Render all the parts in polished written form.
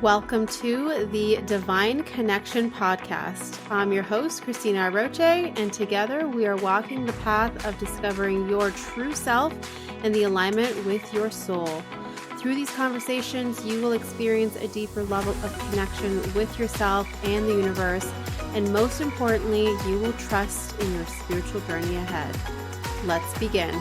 Welcome to the Divine Connection Podcast. I'm your host, Cristina Aroche, and together we are walking the path of discovering your true self and the alignment with your soul. Through these conversations, you will experience a deeper level of connection with yourself and the universe, and most importantly, you will trust in your spiritual journey ahead. Let's begin.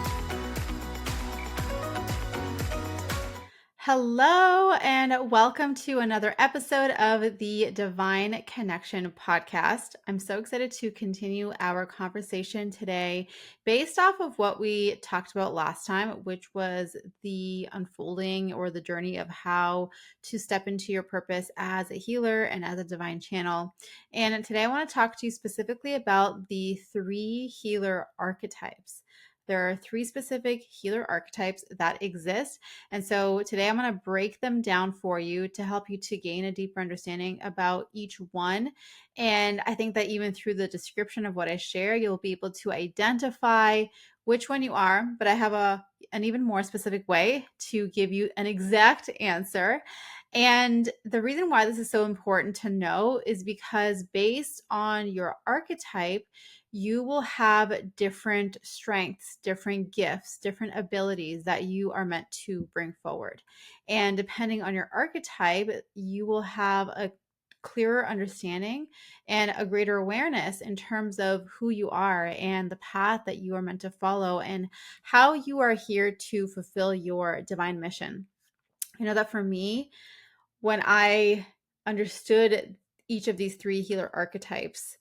Hello, and welcome to another episode of the Divine Connection Podcast. I'm so excited to continue our conversation today based off of what we talked about last time, which was the unfolding or the journey of how to step into your purpose as a healer and as a divine channel. And today I want to talk to you specifically about the 3 healer archetypes. There are 3 specific healer archetypes that exist. And so today I'm going to break them down for you to help you to gain a deeper understanding about each one. And I think that even through the description of what I share, you'll be able to identify which one you are. But I have an even more specific way to give you an exact answer. And the reason why this is so important to know is because based on your archetype, you will have different strengths, different gifts, different abilities that you are meant to bring forward. And depending on your archetype, you will have a clearer understanding and a greater awareness in terms of who you are and the path that you are meant to follow and how you are here to fulfill your divine mission. I know that for me, when I understood each of these 3 healer archetypes,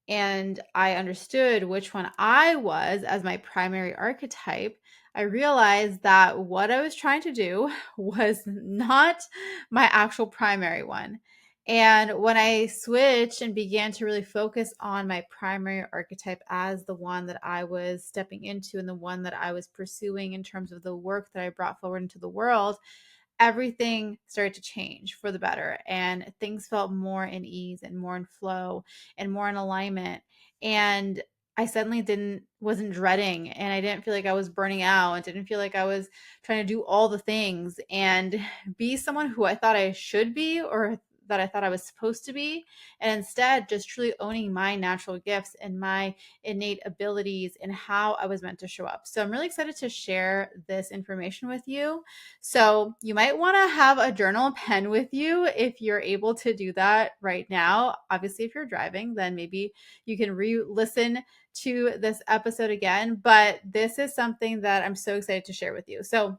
and I understood which one I was as my primary archetype, I realized that what I was trying to do was not my actual primary one. And when I switched and began to really focus on my primary archetype as the one that I was stepping into and the one that I was pursuing in terms of the work that I brought forward into the world, everything started to change for the better, and things felt more in ease and more in flow and more in alignment. And I suddenly wasn't dreading, and I didn't feel like I was burning out, and didn't feel like I was trying to do all the things and be someone who I thought I should be or that I thought I was supposed to be, and instead just truly owning my natural gifts and my innate abilities and how I was meant to show up. So I'm really excited to share this information with you. So you might want to have a journal and pen with you if you're able to do that right now. Obviously, if you're driving, then maybe you can re-listen to this episode again. But this is something that I'm so excited to share with you. So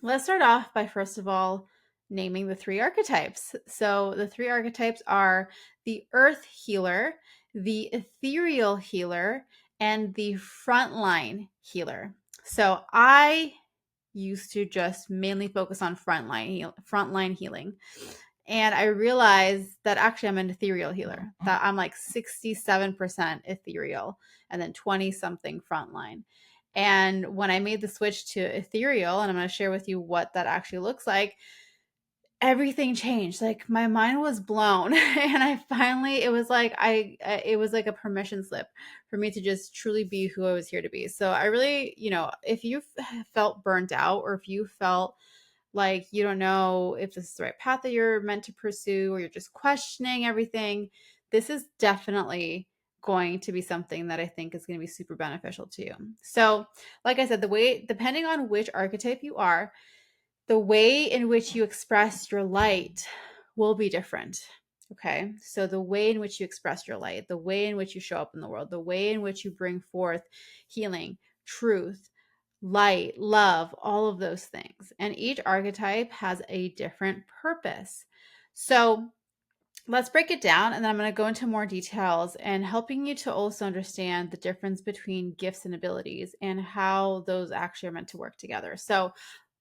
let's start off by, first of all, naming the 3 archetypes. So the 3 archetypes are the Earth Healer, the Ethereal Healer, and the Frontline Healer. So I used to just mainly focus on frontline healing. And I realized that actually I'm an ethereal healer, that I'm like 67% ethereal and then 20 something frontline. And when I made the switch to ethereal, and I'm going to share with you what that actually looks like, everything changed. Like my mind was blown. And I finally, it was like a permission slip for me to just truly be who I was here to be. So I really, if you felt burnt out, or if you felt like you don't know if this is the right path that you're meant to pursue, or you're just questioning everything, this is definitely going to be something that I think is going to be super beneficial to you. So like I said, depending on which archetype you are, the way in which you express your light will be different. Okay. So the way in which you express your light, the way in which you show up in the world, the way in which you bring forth healing, truth, light, love, all of those things. And each archetype has a different purpose. So let's break it down, and then I'm going to go into more details and helping you to also understand the difference between gifts and abilities and how those actually are meant to work together. So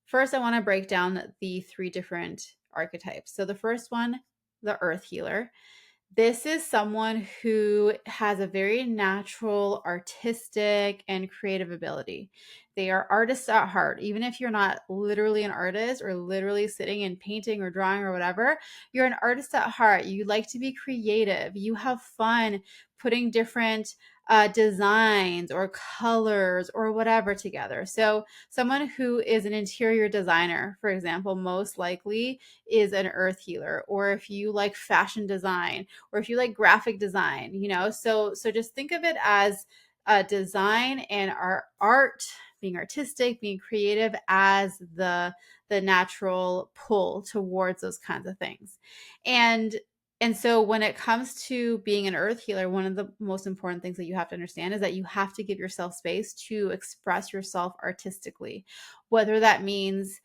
first, I want to break down the 3 different archetypes. So the first one, the Earth Healer. This is someone who has a very natural, artistic, and creative ability. They are artists at heart. Even if you're not literally an artist or literally sitting and painting or drawing or whatever, you're an artist at heart. You like to be creative. You have fun putting different designs or colors or whatever together. So someone who is an interior designer, for example, most likely is an earth healer. Or if you like fashion design, or if you like graphic design, so just think of it as design and our art, being artistic, being creative as the natural pull towards those kinds of things. And so when it comes to being an earth healer, one of the most important things that you have to understand is that you have to give yourself space to express yourself artistically. Whether that means,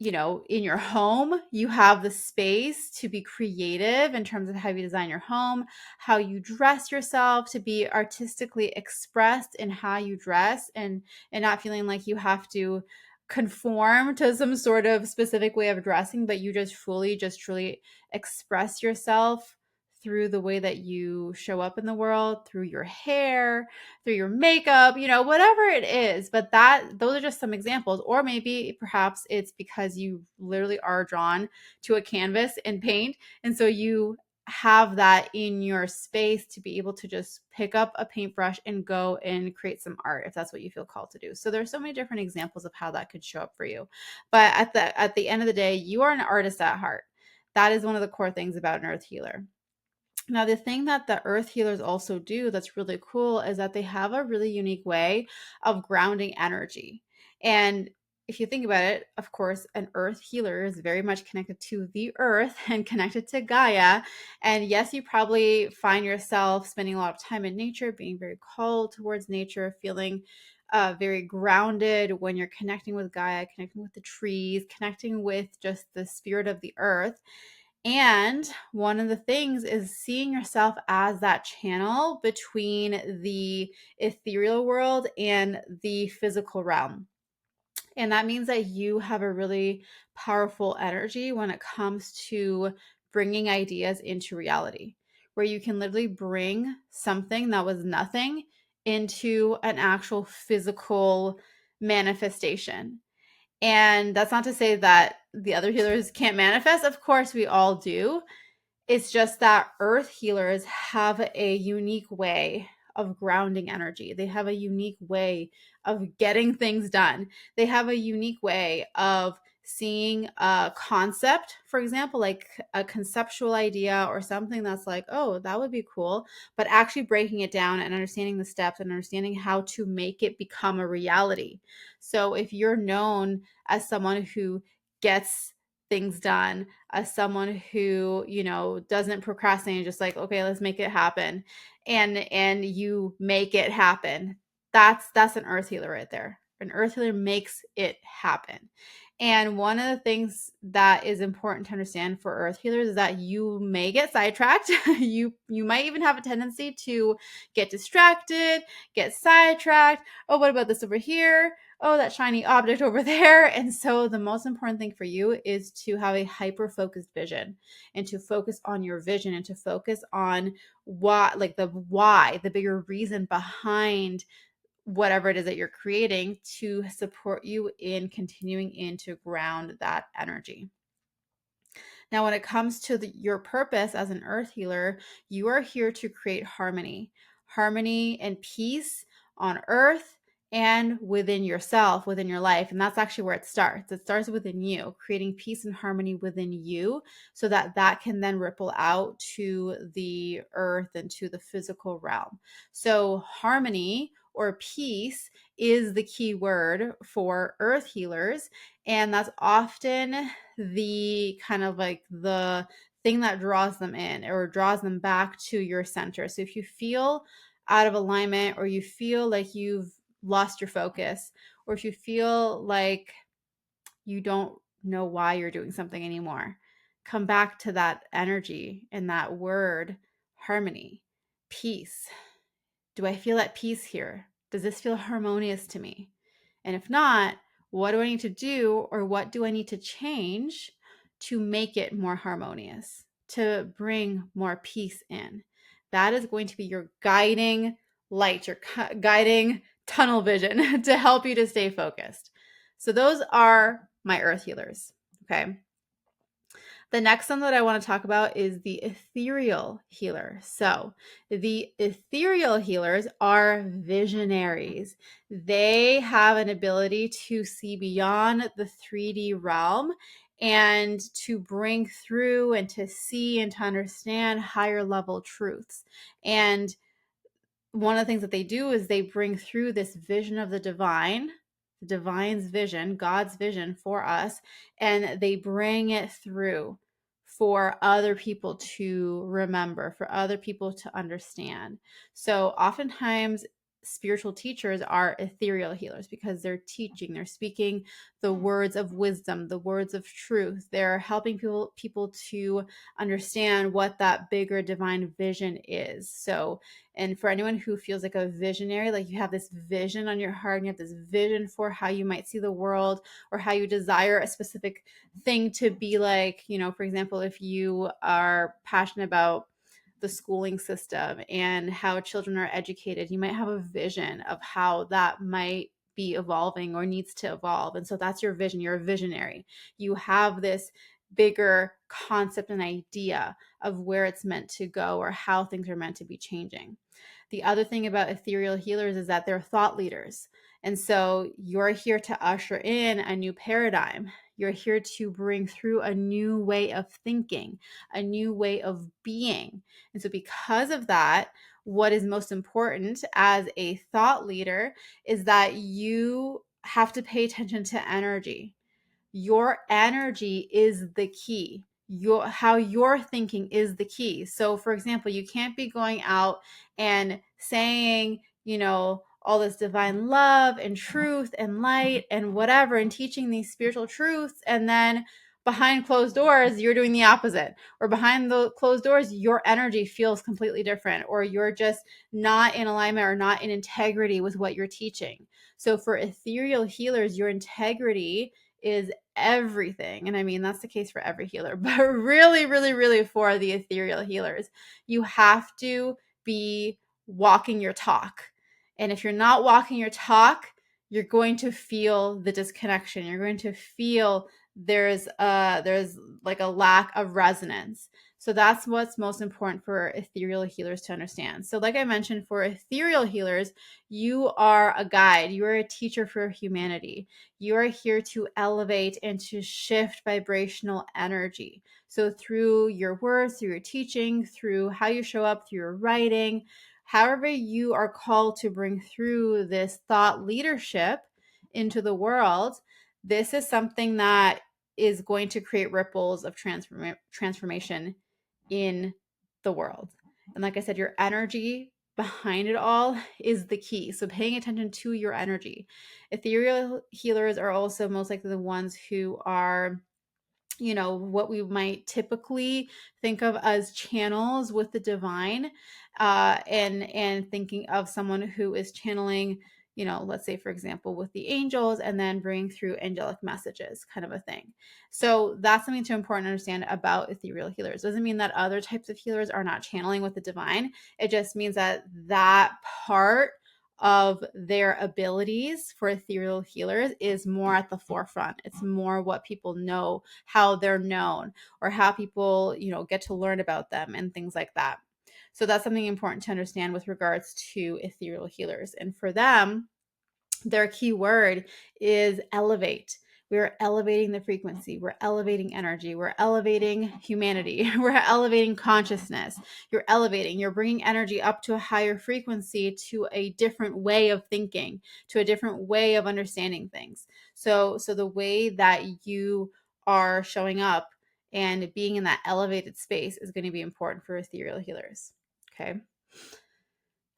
in your home, you have the space to be creative in terms of how you design your home, how you dress yourself, to be artistically expressed in how you dress, and not feeling like you have to conform to some sort of specific way of dressing, but you just fully, just truly express yourself through the way that you show up in the world, through your hair, through your makeup, whatever it is. But those are just some examples. Or maybe perhaps it's because you literally are drawn to a canvas and paint. And so you have that in your space to be able to just pick up a paintbrush and go and create some art if that's what you feel called to do. So there's so many different examples of how that could show up for you. But at the end of the day, you are an artist at heart. That is one of the core things about an earth healer. Now, the thing that the earth healers also do that's really cool is that they have a really unique way of grounding energy. And if you think about it, of course, an earth healer is very much connected to the earth and connected to Gaia. And yes, you probably find yourself spending a lot of time in nature, being very called towards nature, feeling very grounded when you're connecting with Gaia, connecting with the trees, connecting with just the spirit of the earth. And one of the things is seeing yourself as that channel between the ethereal world and the physical realm. And that means that you have a really powerful energy when it comes to bringing ideas into reality, where you can literally bring something that was nothing into an actual physical manifestation. And that's not to say that the other healers can't manifest. Of course, we all do. It's just that earth healers have a unique way of grounding energy. They have a unique way of getting things done. They have a unique way of seeing a concept, for example, like a conceptual idea or something that's like, oh, that would be cool, but actually breaking it down and understanding the steps and understanding how to make it become a reality. So if you're known as someone who gets things done, as someone who, doesn't procrastinate, just like, okay, let's make it happen, and you make it happen, that's an earth healer right there. An earth healer makes it happen. And one of the things that is important to understand for earth healers is that you may get sidetracked. You might even have a tendency to get distracted, get sidetracked. Oh, what about this over here? Oh, that shiny object over there. And so the most important thing for you is to have a hyper focused vision, and to focus on your vision, and to focus on why, the bigger reason behind whatever it is that you're creating, to support you in continuing to ground that energy. Now, when it comes to your purpose as an earth healer, you are here to create harmony and peace on earth and within yourself, within your life. And that's actually where it starts. It starts within you, creating peace and harmony within you, so that that can then ripple out to the earth and to the physical realm. So harmony or peace is the key word for earth healers. And that's often the kind of like the thing that draws them in or draws them back to your center. So if you feel out of alignment, or you feel like you've lost your focus, or if you feel like you don't know why you're doing something anymore, come back to that energy and that word, harmony, peace. Do I feel at peace here? Does this feel harmonious to me? And if not, what do I need to do, or what do I need to change to make it more harmonious, to bring more peace in? That is going to be your guiding light, your guiding tunnel vision to help you to stay focused. So those are my earth healers. Okay. The next one that I want to talk about is the Ethereal Healer. So, the Ethereal Healers are visionaries. They have an ability to see beyond the 3D realm and to bring through and to see and to understand higher level truths. And one of the things that they do is they bring through this vision of the divine's vision, God's vision for us, and they bring it through for other people to remember, for other people to understand. So oftentimes spiritual teachers are ethereal healers because they're teaching, they're speaking the words of wisdom, the words of truth. They're helping people to understand what that bigger divine vision is. So, and for anyone who feels like a visionary, like you have this vision on your heart and you have this vision for how you might see the world or how you desire a specific thing to be like, for example, if you are passionate about the schooling system and how children are educated, you might have a vision of how that might be evolving or needs to evolve. And so that's your vision. You're a visionary. You have this bigger concept and idea of where it's meant to go or how things are meant to be changing. The other thing about ethereal healers is that they're thought leaders. And so you're here to usher in a new paradigm. You're here to bring through a new way of thinking, a new way of being. And so because of that, what is most important as a thought leader is that you have to pay attention to energy. Your energy is the key. How you're thinking is the key. So for example, you can't be going out and saying, all this divine love and truth and light and whatever and teaching these spiritual truths, and then behind closed doors you're doing the opposite, or behind the closed doors your energy feels completely different, or you're just not in alignment or not in integrity with what you're teaching. So for ethereal healers, your integrity is everything. And I mean, that's the case for every healer, but really, really, really for the ethereal healers, you have to be walking your talk. And if you're not walking your talk, you're going to feel the disconnection. You're going to feel there's like a lack of resonance. So that's what's most important for ethereal healers to understand. So like I mentioned, for ethereal healers, you are a guide. You are a teacher for humanity. You are here to elevate and to shift vibrational energy. So through your words, through your teaching, through how you show up, through your writing, however you are called to bring through this thought leadership into the world, this is something that is going to create ripples of transformation in the world. And like I said, your energy behind it all is the key. So paying attention to your energy. Ethereal healers are also most likely the ones who are, what we might typically think of as channels with the divine, and thinking of someone who is channeling, let's say, for example, with the angels and then bring through angelic messages, kind of a thing. So that's something to important to understand about ethereal healers. Doesn't mean that other types of healers are not channeling with the divine. It just means that that part of their abilities for ethereal healers is more at the forefront. It's more what people know, how they're known, or how people, get to learn about them and things like that. So that's something important to understand with regards to ethereal healers. And for them, their key word is elevate. We're elevating the frequency. We're elevating energy. We're elevating humanity. We're elevating consciousness. You're elevating. You're bringing energy up to a higher frequency, to a different way of thinking, to a different way of understanding things. So the way that you are showing up and being in that elevated space is going to be important for ethereal healers. Okay.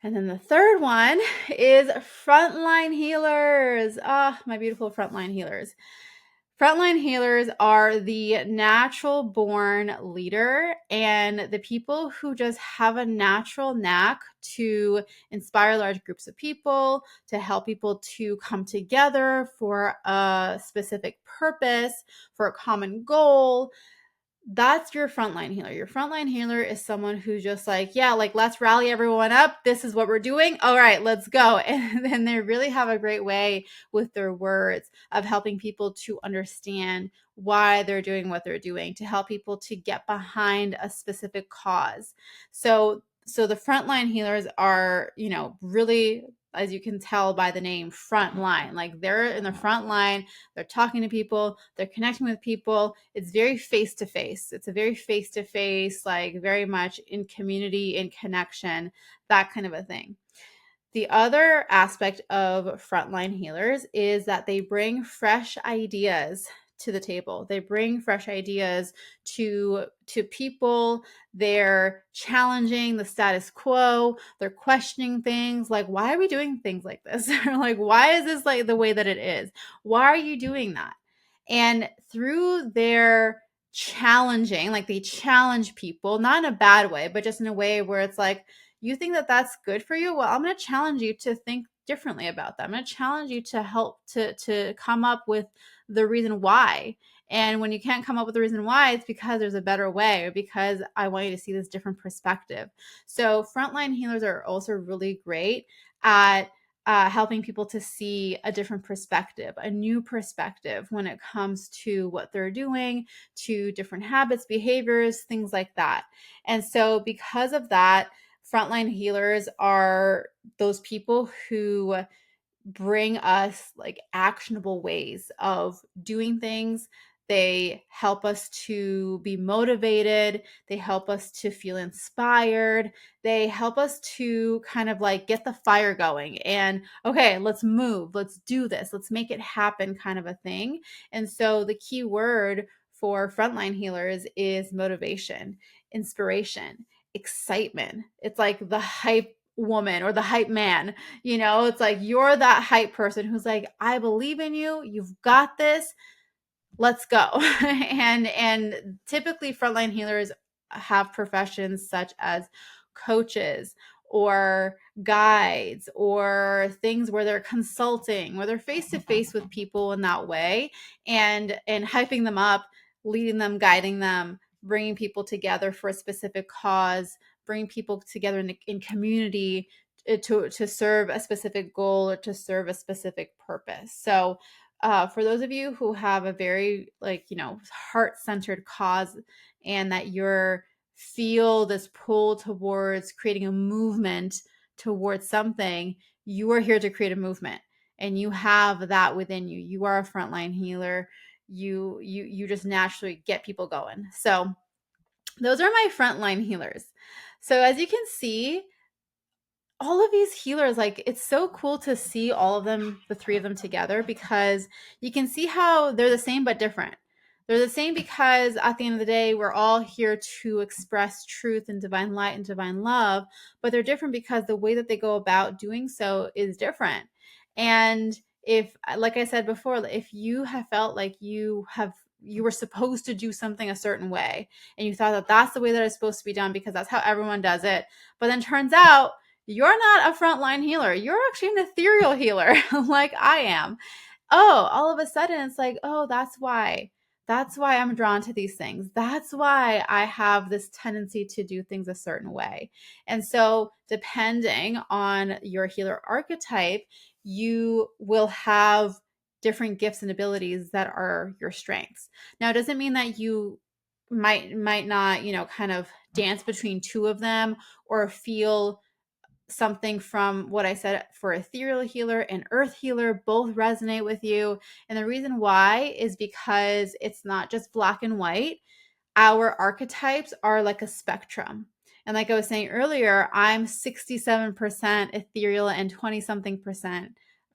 And then the third one is frontline healers. My beautiful frontline healers. Frontline healers are the natural born leader and the people who just have a natural knack to inspire large groups of people, to help people to come together for a specific purpose, for a common goal. That's your frontline healer. Your frontline healer is someone who's just like, yeah, like let's rally everyone up. This is what we're doing. All right, let's go. And then they really have a great way with their words of helping people to understand why they're doing what they're doing, to help people to get behind a specific cause. So the frontline healers are, really, as you can tell by the name, frontline. Like they're in the front line, they're talking to people, they're connecting with people. It's very face to face. It's a very face to face, like very much in community, in connection, that kind of a thing. The other aspect of frontline healers is that they bring fresh ideas to the table. They bring fresh ideas to people. They're challenging the status quo. They're questioning things like, why are we doing things like this? Or like, why is this like the way that it is? Why are you doing that? And through their challenging, like they challenge people, not in a bad way, but just in a way where it's like, you think that that's good for you? Well, I'm going to challenge you to think differently about that. I'm going to challenge you to help to come up with the reason why. And when you can't come up with the reason why, it's because there's a better way, or because I want you to see this different perspective. So frontline healers are also really great at helping people to see a different perspective, a new perspective when it comes to what they're doing, to different habits, behaviors, things like that. And so because of that, frontline healers are those people who bring us like actionable ways of doing things. They help us to be motivated. They help us to feel inspired. They help us to kind of like get the fire going and, okay, let's move, let's do this, let's make it happen, kind of a thing. And so the key word for frontline healers is motivation, inspiration, excitement. It's like the hype woman or the hype man. It's like you're that hype person who's like, I believe in you, you've got this, let's go. and typically frontline healers have professions such as coaches or guides or things where they're consulting, where they're face to face with people in that way, and hyping them up, leading them, guiding them, bringing people together for a specific cause, bringing people together in community to serve a specific goal or to serve a specific purpose. So for those of you who have a very heart-centered cause, and that you're feel this pull towards creating a movement towards something, you are here to create a movement, and you have that within you. You are a frontline healer. You just naturally get people going. So those are my frontline healers. So as you can see, all of these healers, like it's so cool to see all of them, the three of them together, because you can see how they're the same but different. They're the same because at the end of the day, we're all here to express truth and divine light and divine love, but they're different because the way that they go about doing so is different. And if, like I said before, if you have felt like you were supposed to do something a certain way, and you thought that that's the way that it's supposed to be done because that's how everyone does it, but then turns out you're not a frontline healer. You're actually an ethereal healer like I am. Oh, all of a sudden it's like, oh, that's why. That's why I'm drawn to these things. That's why I have this tendency to do things a certain way. And so, depending on your healer archetype, you will have different gifts and abilities that are your strengths. Now, it doesn't mean that you might not, kind of dance between two of them or feel something from what I said for Ethereal Healer and Earth Healer both resonate with you. And the reason why is because it's not just black and white. Our archetypes are like a spectrum. And like I was saying earlier, I'm 67% ethereal and 20 something percent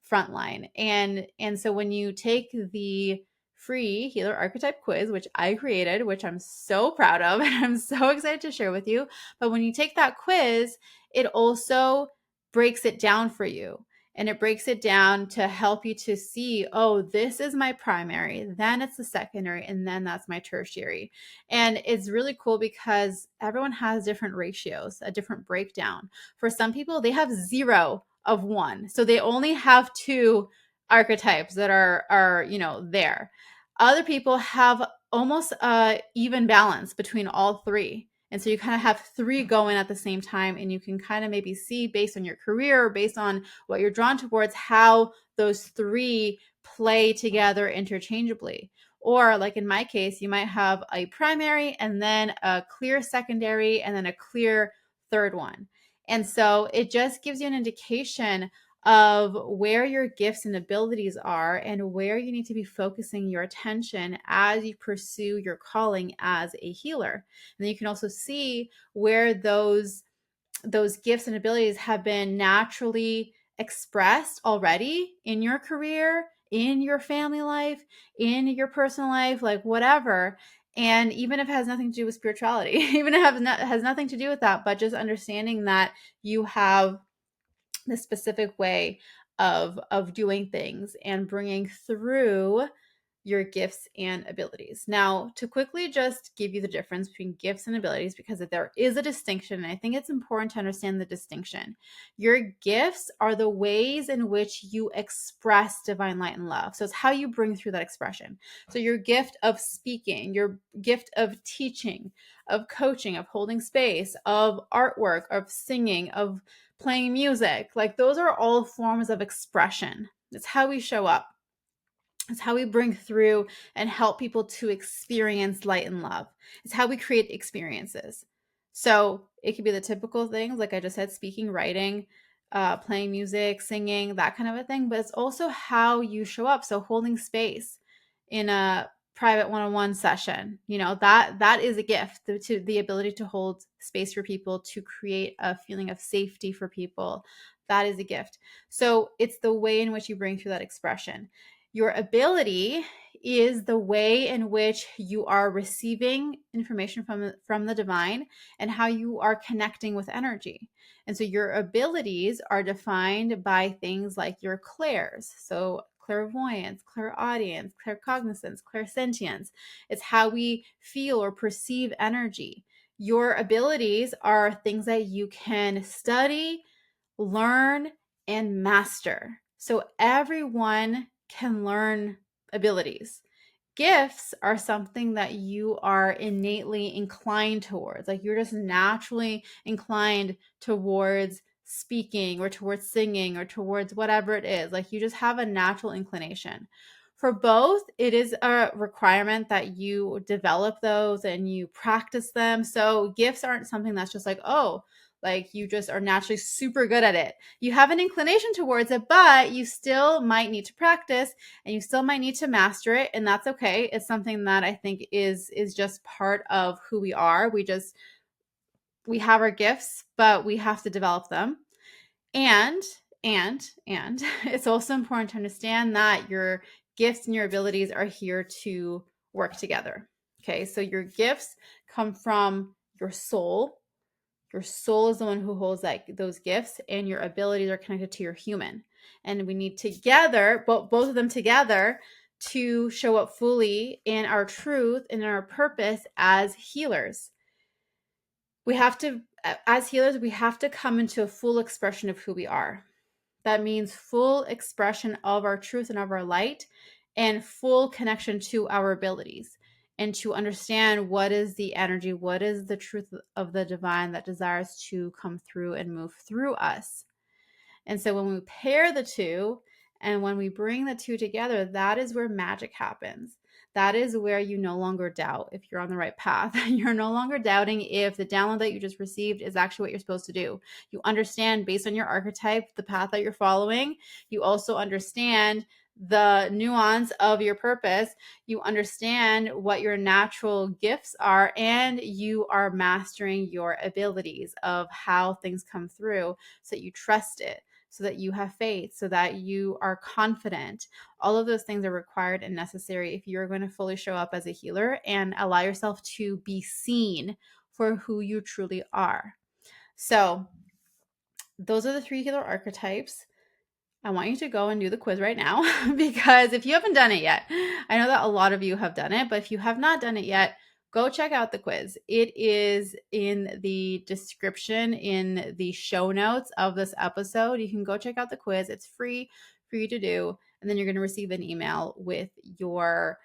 frontline. And so when you take the free healer archetype quiz, which I created, which I'm so proud of and I'm so excited to share with you, but when you take that quiz, it also breaks it down for you. And it breaks it down to help you to see, oh, this is my primary, then it's the secondary, and then that's my tertiary. And it's really cool because everyone has different ratios, a different breakdown. For some people, they have 0 of 1. So they only have 2 archetypes that are there. Other people have almost even balance between all three. And so you kind of have three going at the same time, and you can kind of maybe see based on your career or based on what you're drawn towards how those three play together interchangeably. Or like in my case, you might have a primary and then a clear secondary and then a clear third one. And so it just gives you an indication of where your gifts and abilities are and where you need to be focusing your attention as you pursue your calling as a healer. And then you can also see where those gifts and abilities have been naturally expressed already in your career, in your family life, in your personal life, like whatever. And even if it has nothing to do with spirituality, even if it has nothing to do with that, but just understanding that you have the specific way of doing things and bringing through your gifts and abilities. Now, to quickly just give you the difference between gifts and abilities, because there is a distinction, and I think it's important to understand the distinction. Your gifts are the ways in which you express divine light and love. So it's how you bring through that expression. So your gift of speaking, your gift of teaching, of coaching, of holding space, of artwork, of singing, of playing music, like those are all forms of expression. It's how we show up. It's how we bring through and help people to experience light and love. It's how we create experiences. So it could be the typical things, like I just said, speaking, writing, playing music, singing, that kind of a thing. But it's also how you show up. So holding space in a private one-on-one session, that is a gift, to the ability to hold space for people, to create a feeling of safety for people. That is a gift. So it's the way in which you bring through that expression. Your ability is the way in which you are receiving information from the divine and how you are connecting with energy. And so your abilities are defined by things like your clairs. So clairvoyance, clairaudience, claircognizance, clairsentience. It's how we feel or perceive energy. Your abilities are things that you can study, learn, and master. So everyone can learn abilities. Gifts are something that you are innately inclined towards. Like you're just naturally inclined towards speaking or towards singing or towards whatever it is. Like you just have a natural inclination. For both, it is a requirement that you develop those and you practice them. So gifts aren't something that's just like, oh, like you just are naturally super good at it. You have an inclination towards it, but you still might need to practice and you still might need to master it, and that's okay. It's something that I think is just part of who we are. We have our gifts, but we have to develop them. And it's also important to understand that your gifts and your abilities are here to work together. Okay, so your gifts come from your soul. Your soul is the one who holds those gifts, and your abilities are connected to your human. And we need together, both of them together, to show up fully in our truth and in our purpose as healers. As healers, we have to come into a full expression of who we are. That means full expression of our truth and of our light, and full connection to our abilities, and to understand what is the energy, what is the truth of the divine that desires to come through and move through us. And so when we pair the two and when we bring the two together, that is where magic happens. That is where you no longer doubt if you're on the right path. You're no longer doubting if the download that you just received is actually what you're supposed to do. You understand based on your archetype, the path that you're following. You also understand the nuance of your purpose. You understand what your natural gifts are, and you are mastering your abilities of how things come through so that you trust it, so that you have faith, so that you are confident. All of those things are required and necessary if you're going to fully show up as a healer and allow yourself to be seen for who you truly are. So those are the 3 healer archetypes. I want you to go and do the quiz right now, because if you haven't done it yet, I know that a lot of you have done it, but if you have not done it yet, go check out the quiz. It is in the description, in the show notes of this episode. You can go check out the quiz. It's free for you to do. And then you're going to receive an email with your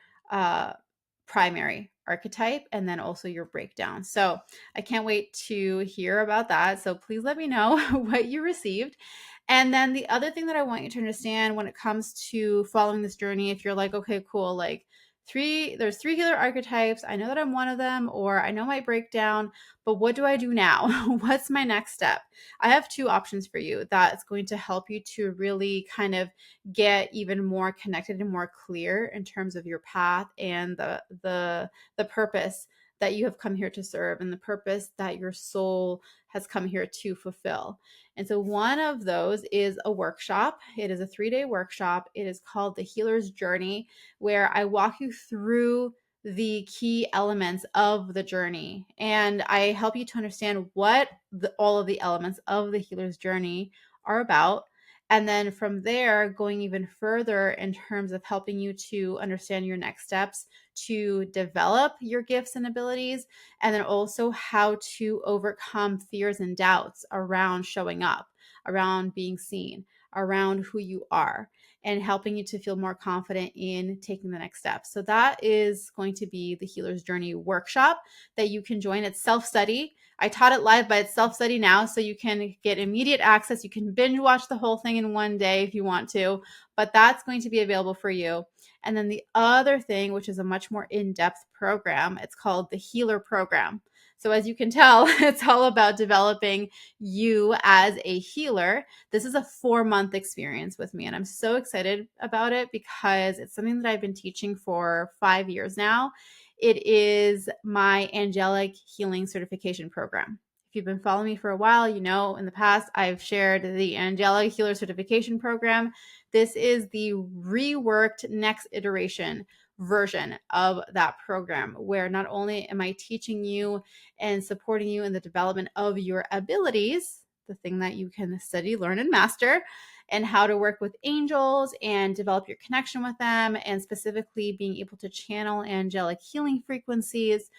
primary archetype and then also your breakdown. So I can't wait to hear about that. So please let me know what you received. And then the other thing that I want you to understand when it comes to following this journey, if you're like, okay, cool, like there's 3 healer archetypes. I know that I'm one of them, or I know my breakdown, but what do I do now? What's my next step? I have 2 options for you that's going to help you to really kind of get even more connected and more clear in terms of your path and the purpose that you have come here to serve and the purpose that your soul has come here to fulfill. And so one of those is a workshop. It is a 3-day workshop. It is called the Healer's Journey, where I walk you through the key elements of the journey. And I help you to understand what all of the elements of the healer's journey are about. And then from there, going even further in terms of helping you to understand your next steps to develop your gifts and abilities, and then also how to overcome fears and doubts around showing up, around being seen, around who you are, and helping you to feel more confident in taking the next step. So that is going to be the Healer's Journey workshop that you can join. It's self-study. I taught it live, but it's self-study now, so you can get immediate access. You can binge watch the whole thing in one day if you want to, but that's going to be available for you. And then the other thing, which is a much more in-depth program, it's called the Healer Program. So as you can tell, it's all about developing you as a healer. This is a 4-month experience with me, and I'm so excited about it because it's something that I've been teaching for 5 years now. It is my angelic healing certification program. If you've been following me for a while, you know in the past I've shared the angelic healer certification program. This is the reworked next iteration version of that program, where not only am I teaching you and supporting you in the development of your abilities, the thing that you can study, learn, and master, and how to work with angels and develop your connection with them, and specifically being able to channel angelic healing frequencies.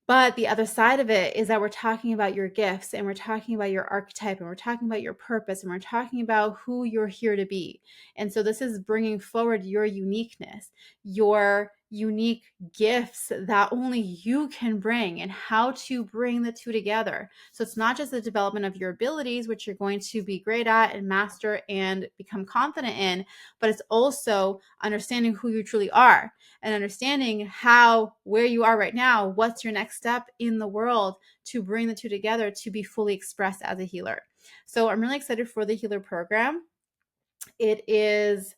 But the other side of it is that we're talking about your gifts, and we're talking about your archetype, and we're talking about your purpose, and we're talking about who you're here to be. And so this is bringing forward your uniqueness, your unique gifts that only you can bring, and how to bring the 2 together. So it's not just the development of your abilities, which you're going to be great at and master and become confident in, but it's also understanding who you truly are and understanding where you are right now, what's your next step in the world to bring the 2 together to be fully expressed as a healer. So I'm really excited for the Healer Program. It is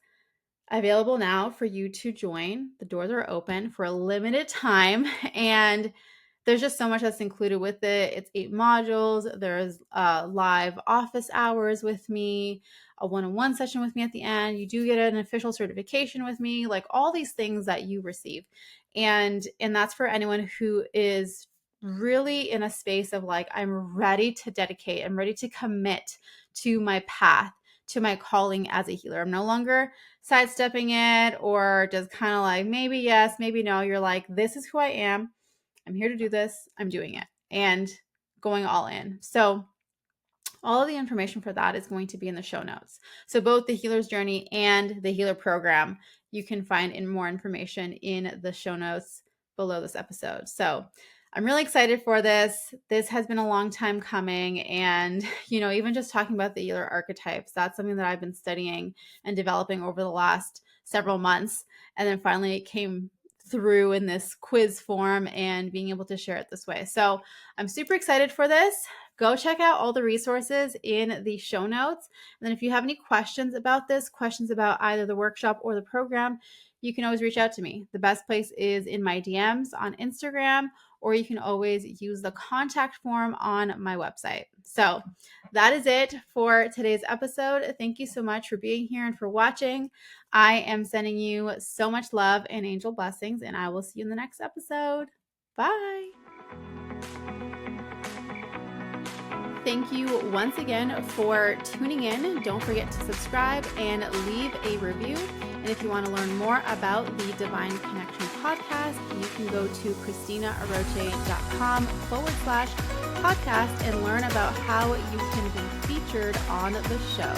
available now for you to join. The doors are open for a limited time, and there's just so much that's included with it. It's 8 modules. There's live office hours with me, a one-on-one session with me at the end. You do get an official certification with me, like all these things that you receive. And that's for anyone who is really in a space of like, I'm ready to dedicate, I'm ready to commit to my path, to my calling as a healer. I'm no longer sidestepping it or just kind of like maybe yes, maybe no. You're like, this is who I am. I'm here to do this. I'm doing it and going all in. So all of the information for that is going to be in the show notes. So both the Healer's Journey and the Healer Program, you can find more information in the show notes below this episode. So I'm really excited for this. This has been a long time coming. And, even just talking about the Healer Archetypes, that's something that I've been studying and developing over the last several months. And then finally it came through in this quiz form and being able to share it this way. So I'm super excited for this. Go check out all the resources in the show notes. And then if you have any questions about this, questions about either the workshop or the program, you can always reach out to me. The best place is in my DMs on Instagram, or you can always use the contact form on my website. So that is it for today's episode. Thank you so much for being here and for watching. I am sending you so much love and angel blessings, and I will see you in the next episode. Bye. Thank you once again for tuning in. Don't forget to subscribe and leave a review. And if you want to learn more about the Divine Connection podcast, you can go to CristinaAroche.com/podcast and learn about how you can be featured on the show.